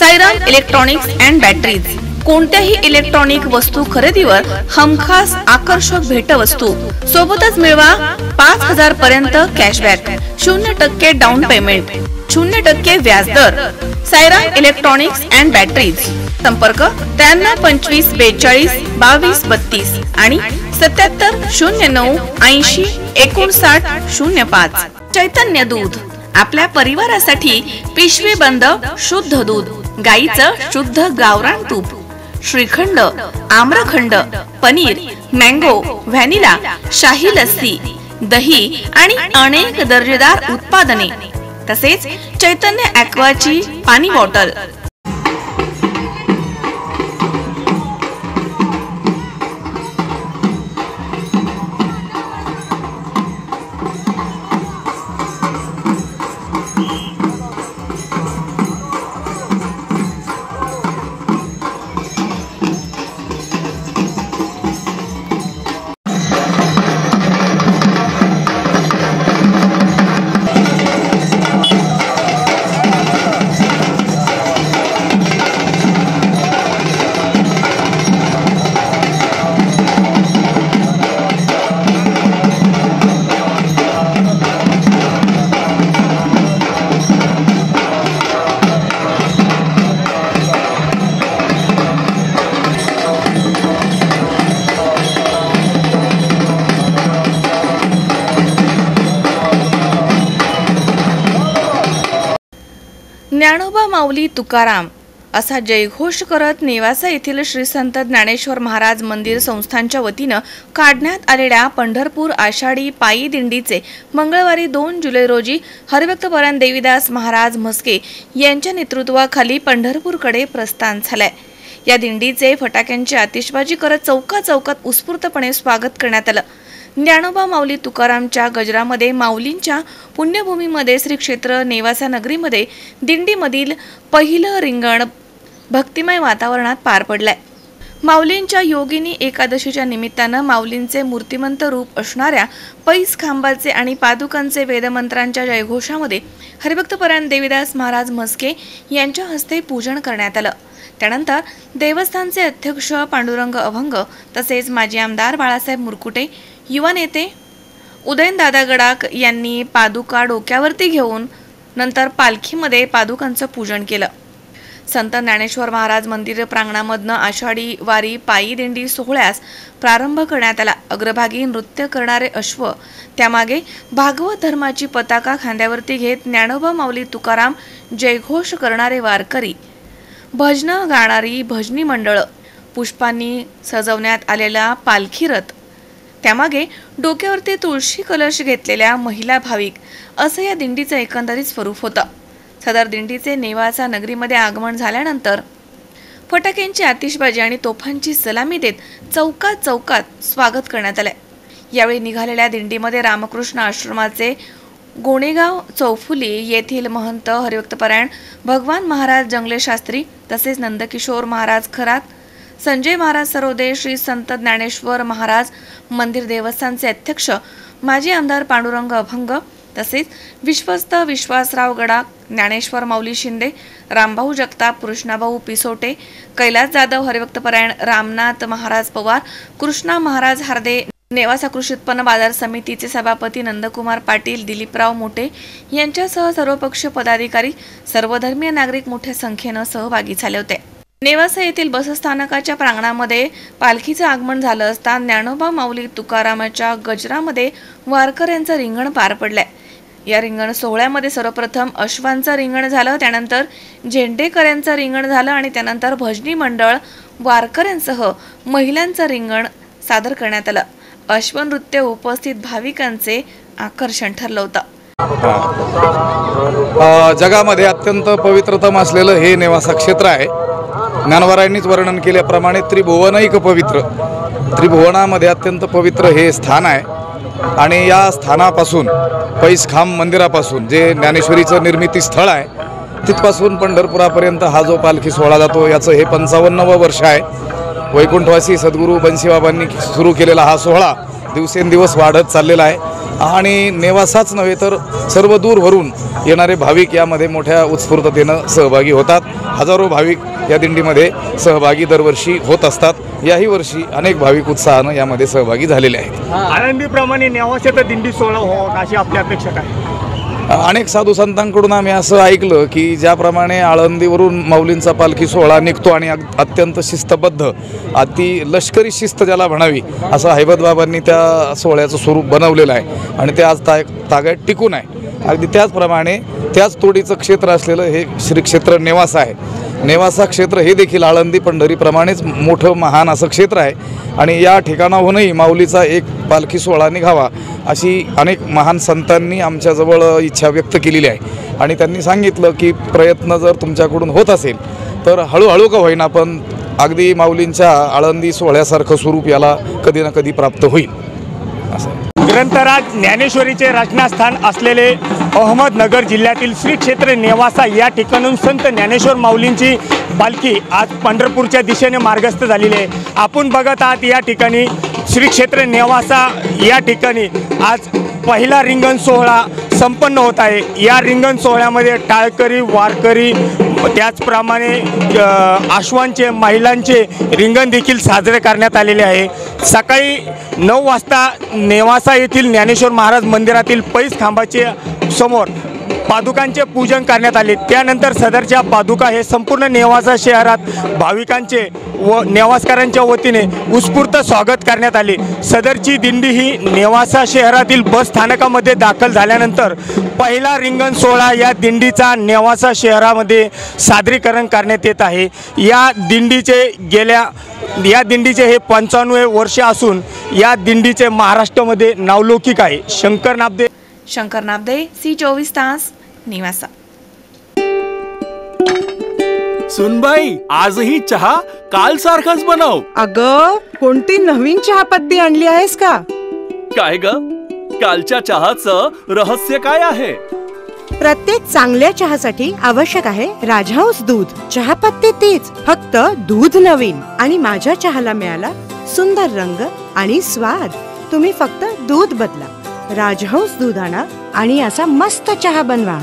Sairam electronics and batteries कोणत्याही electronic वस्तू खरेदीवर हमखास आकर्षक भेटवस्तू सोबतच मिळवा 5000 पर्यंत कॅशबॅक 0% डाउन पेमेंट 0% व्याजदर। साईराम इलेक्ट्रॉनिक्स अँड बॅटरीज संपर्क 93 25 42 22 32 आणि 77 09 80 59 05। चैतन्य दूध आपल्या परिवारासाठी पिशवी बंद शुद्ध दूध, गाईचं शुद्ध गावरान तूप, श्रीखंड, आम्रखंड, पनीर, मँगो, व्हॅनिला, शाही लस्सी, दही आणि अनेक दर्जेदार उत्पादने, तसेच चैतन्य ॲक्वाची पाणी बॉटल। ज्ञानोबा माऊली तुकाराम असा जयघोष करत नेवासा येथील श्री संत ज्ञानेश्वर महाराज मंदिर संस्थानच्या वतीनं काढण्यात आलेल्या पंढरपूर आषाढी पायी दिंडीचे मंगळवारी 2 जुलै रोजी हरिभक्तपरायण देवीदास महाराज म्हस्के यांच्या नेतृत्वाखाली पंढरपूरकडे प्रस्थान झाले। या दिंडीचे फटाक्यांची आतिषबाजी करत चौकात उत्स्फूर्तपणे स्वागत करण्यात आलं। ज्ञानोबा माऊली तुकारामच्या गजरामध्ये माऊलींच्या पुण्यभूमीमध्ये श्री क्षेत्र नेवासा नगरीमध्ये दिंडीमधील पहिलं रिंगण भक्तिमय वातावरणात पार पडलंय। माऊलींच्या योगिनी एकादशीच्या निमित्तानं माऊलींचे मूर्तिमंत रूप असणाऱ्या पैस खांबाचे आणि पादुकांचे वेदमंत्रांच्या जयघोषामध्ये हरिभक्तपरायण देवीदास महाराज म्हस्के यांच्या हस्ते पूजन करण्यात आलं। त्यानंतर देवस्थानचे अध्यक्ष पांडुरंग अभंग तसेच माजी आमदार बाळासाहेब मुरकुटे, युवा नेते उदयनदादा गडाख यांनी पादुका डोक्यावरती घेऊन नंतर पालखीमध्ये पादुकांचं पूजन केलं। संत ज्ञानेश्वर महाराज मंदिर प्रांगणामधनं आषाढी वारी पायी दिंडी सोहळ्यास प्रारंभ करण्यात आला। अग्रभागी नृत्य करणारे अश्व, त्यामागे भागवत धर्माची पताका खांद्यावरती घेत ज्ञानोबा माऊली तुकाराम जयघोष करणारे वारकरी, भजनं गाणारी भजनी मंडळ, पुष्पांनी सजवण्यात आलेला पालखी रथ, त्यामागे डोक्यावरती तुळशी कलश घेतलेल्या महिला भाविक असं या दिंडीचं एकंदरीत स्वरूप होतं। सदर दिंडीचे नेवासा नगरीमध्ये आगमन झाल्यानंतर फटाक्यांची आतिषबाजी आणि तोफांची सलामी देत चौकात स्वागत करण्यात आले। यावेळी निघालेल्या दिंडीमध्ये रामकृष्ण आश्रमाचे गोणेगाव चौफुली येथील महंत हरिभक्तपरायण भगवान महाराज जंगले शास्त्री तसेच नंदकिशोर महाराज खरात, संजय महाराज सरोदे, श्री संत ज्ञानेश्वर महाराज मंदिर देवस्थानचे अध्यक्ष माजी आमदार पांडुरंग अभंग तसेच विश्वस्त विश्वासराव गडाख, ज्ञानेश्वर माऊली शिंदे, रामभाऊ जगताप, कृष्णाभाऊ पिसोटे, कैलास जाधव, हरिभक्तपरायण रामनाथ महाराज पवार, कृष्णा महाराज हार्दे, नेवासा कृषी उत्पन्न बाजार समितीचे सभापती नंदकुमार पाटील, दिलीपराव मोठे यांच्यासह सर्वपक्षीय पदाधिकारी, सर्वधर्मीय नागरिक मोठ्या संख्येनं सहभागी झाले होते। नेवासा येथील बसस्थानकाच्या प्रांगणामध्ये पालखीचं आगमन झालं असता ज्ञानोबा माऊली तुकारामाच्या गजरामध्ये वारकऱ्यांचं रिंगण पार पडलंय। या रिंगण सोहळ्यामध्ये सर्वप्रथम अश्वांचं रिंगण झालं, त्यानंतर झेंडेकऱ्यांचं रिंगण झालं आणि त्यानंतर भजनी मंडळ वारकऱ्यांसह महिलांचं रिंगण सादर करण्यात आलं। अश्वनृत्य उपस्थित भाविकांचे आकर्षण ठरलं होतं। जगामध्ये अत्यंत पवित्रतम असलेलं हे नेवासा क्षेत्र आहे। ज्ञानवरायांनीच वर्णन केल्याप्रमाणे त्रिभुवनैक पवित्र, त्रिभुवनामध्ये अत्यंत पवित्र हे स्थान आहे आणि या स्थानापासून पैसखांब मंदिरापासून जे ज्ञानेश्वरीचं निर्मिती स्थळ आहे तिथपासून पंढरपुरापर्यंत हा जो पालखी सोहळा जातो याचं हे 55वं वर्ष आहे। वैकुंठवासी सद्गुरू बंशीबाबांनी सुरू केलेला हा सोहळा दिवसेंदिवस वाढत चाललेला आहे आणि नेवासाच नव्हे तर सर्व दूरवरून येणारे भाविक यामध्ये मोठ्या उत्स्फूर्ततेनं सहभागी होतात. हजारो भाविक या दिंडीमध्ये सहभागी दरवर्षी होत असतात. याही वर्षी अनेक भाविक उत्साहानं यामध्ये सहभागी झालेले आहेत. आळंदीप्रमाणे नेवासेचा दिंडी सोहळा व्हावा अशी आपली अपेक्षा काय? अनेक साधू संतांकडून आम्ही असं ऐकलं की ज्याप्रमाणे आळंदीवरून माऊलींचा पालखी सोहळा निघतो आणि अत्यंत शिस्तबद्ध, अति लष्करी शिस्त ज्याला म्हणावी, असं हैबतबाबांनी त्या सोहळ्याचं स्वरूप बनवलेलं आहे आणि ते आज तागायत टिकून आहे. अगदी त्याचप्रमाणे त्याच तोडीचं क्षेत्र असलेलं हे श्री क्षेत्र नेवासा आहे. नेवासा क्षेत्र हे देखील आळंदी पंढरीप्रमाणेच मोठं महान असं क्षेत्र आहे आणि या ठिकाणाहूनही माऊलीचा एक पालखी सोहळा निघावा अशी अनेक महान संतांनी आमच्याजवळ इच्छा व्यक्त केलेली आहे आणि त्यांनी सांगितलं की प्रयत्न जर तुमच्याकडून होत असेल तर हळूहळू का होईना पण अगदी माऊलींच्या आळंदी सोहळ्यासारखं स्वरूप याला कधी ना कधी प्राप्त होईल असं. ग्रंथराज ज्ञानेश्वरीचे रचनास्थान असलेले अहमदनगर जिल्ह्यातील श्री क्षेत्र नेवासा या ठिकाणून संत ज्ञानेश्वर माऊलींची पालखी आज पंढरपूरच्या दिशेने मार्गस्थ झालेली आहे. आपण बघत आहात या ठिकाणी श्री क्षेत्र नेवासा या ठिकाणी आज पहिला रिंगण सोहळा संपन्न होत आहे. या रिंगण सोहळ्यामध्ये टाळकरी, वारकरी, त्याचप्रमाणे आश्वांचे, महिलांचे रिंगण देखील साजरे करण्यात आलेले आहे. सकाळी 9 वाजता नेवासा येथील ज्ञानेश्वर महाराज मंदिरातील पैस खांबाचे समोर पादुकांचे पूजन करण्यात आले. त्यानंतर सदरच्या पादुका हे संपूर्ण नेवासा शहरात भाविकांचे व नेवासकरांच्या वतीने उत्स्फूर्त स्वागत करण्यात आले. सदरची दिंडी ही नेवासा शहरातील बस स्थानकामध्ये दाखल झाल्यानंतर पहिला रिंगण सोहळा या दिंडीचा नेवासा शहरामध्ये सादरीकरण करण्यात येत आहे. या दिंडीचे हे 95 वर्ष असून या दिंडीचे महाराष्ट्रामध्ये नावलौकिक आहे. शंकर नाबदे, C24 तास, नेवासा. सुनबाई, आजही चहा काल सारखाच बनव. अगं, कोणती नवीन चहापत्ती आणली आहेस का? काय ग, कालच्या चहाचं रहस्य काय आहे? प्रत्येक चांगल्या चहासाठी आवश्यक आहे राजहंस दूध. चहापत्ती तीच, फक्त दूध नवीन. आणि माझ्या चहाला मिळाला सुंदर रंग आणि स्वाद. तुम्ही फक्त दूध बदला. राजहंस दूध आणा आणि असा मस्त चहा बनवा.